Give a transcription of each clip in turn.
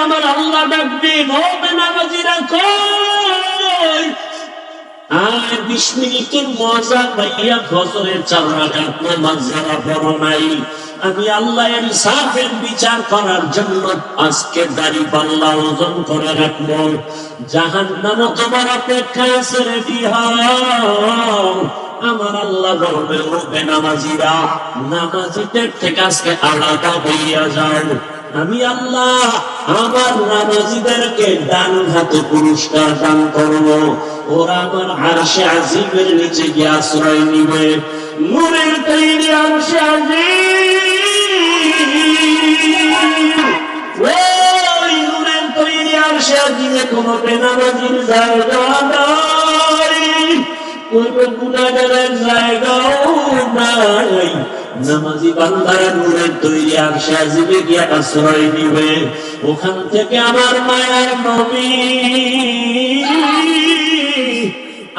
আমার আল্লাহ ডাকবেন, ও বেনামাজিরা কই? আর 20 মিনিটের মজা পাইয়া ফজরের 4 রাকাত নামাজ যারা পড়ো নাই, আমি আল্লাহ ইনসাফের বিচার করার জন্য আজকে দাড়ি পাল্লা ওজন করে রাখবো। জাহান্নামও তোমার অপেক্ষায় আছে, রেডি হও। আমার আল্লাহ বলবে, ও বেনামাজিরা, নামাজিদের থেকে আজকে আলাদা হইয়া যাও। আমি আল্লাহ আমার নামাজিদেরকে ডান হাতে পুরস্কার দান করব। ওরা আমার আরশে আজিমের নিচে গিয়ে আশ্রয় নিবে। নূরের তৈরি আরশে আজিম, ওই নূরের তৈরি আরশে আজিমে কোন বেনামাজির জায়গা নাই, কোন গুনাহগারের জায়গাও নাই। নামাজি বান্দারা নূরের তৈরি আরশে আজিমে গিয়ে আশ্রয় নিবে। ওখান থেকে আমার মায়ার নবী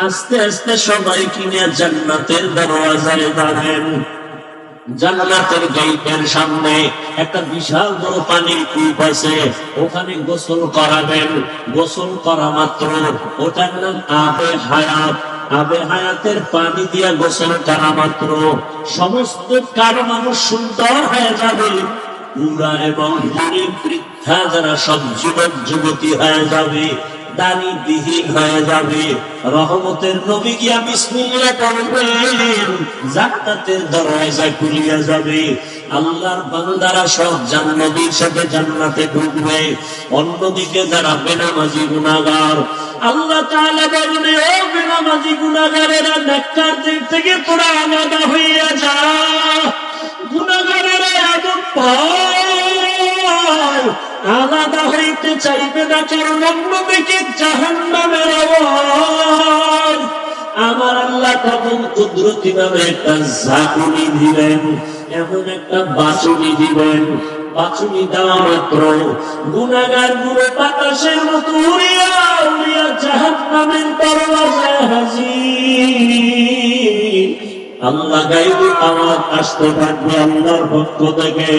আস্তে আস্তে সবাই কিনে জান্নাতের দরওয়াজায় দাঁড়াবেন। জান্নাতের গেটের সামনে একটা বিশাল বড় পানির কূপ আছে, ওখানে গোসল করাবেন। গোসল করা মাত্র ওটার নাম আবে হায়াত। আবে হায়াতের পানি দিয়া গোসল করা মাত্র সমস্ত কারো মানুষ সুন্দর হয়ে যাবে। বুড়া এবং বৃদ্ধা যারা সব যুবক যুবতী হয়ে যাবে, দাড়ি বিহীন হয়ে যাবে। রহমতের নবী গিয়া বিসমিল্লাহ পড়বেন, জান্নাতের দরজা খুলিয়া যাবে। আল্লাহর বান্দারা সব জান্নাতের সাথে জান্নাতে ঢুকবে। অন্যদিকে যারা বেনামাজি গুনাহগার, আল্লাহ তাআলা বলেন, ও বেনামাজি গুনাহগারেরা, নেককারদের থেকে তোরা আলাদা হইয়া যা। গুনাহগারেরা এমন আলাদা হইতে চাইবে না, কারণ অন্যদিকে জাহান্নামের আওয়াজ। আমার আল্লাহ তখন কুদরতি ভাবে একটা ঝাঁকুনি দিবেন, এমন একটা বাঁচুনি দিবেন। বাঁচুনি দেওয়া মাত্র গুনাহগার গুলো বাতাসের মতো উড়িয়া উড়িয়া জাহান্নামের দরওয়াজায় হাজির। আল্লাহ গায়বী আওয়াজ আসতে থাকবে আল্লাহর পক্ষ থেকে,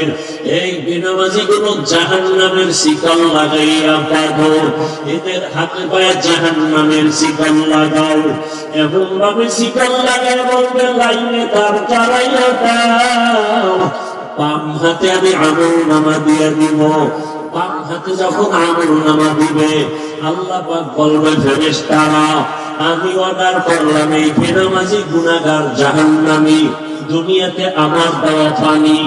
এই বেনামাজি গুলো জাহান্নামের শিকল লাগাইয়া বাঁধো, এদের হাতে পায়ে জাহান্নামের শিকল লাগাও। এমন ভাবে শিকল লাগায় বলবে, লাইনে তার চালাইয়া দাও। বাম হাতে আমি আমলনামা দিয়ে দিব। বাম হাতে যখন আমলনামা দিবে, আল্লাহ পাক বলবে, ফেরেশতারা, আমি অর্ডার করলাম এই বেনামাজি গুনাহগার জাহান্নামী দুনিয়াতে আমার দেওয়া পানি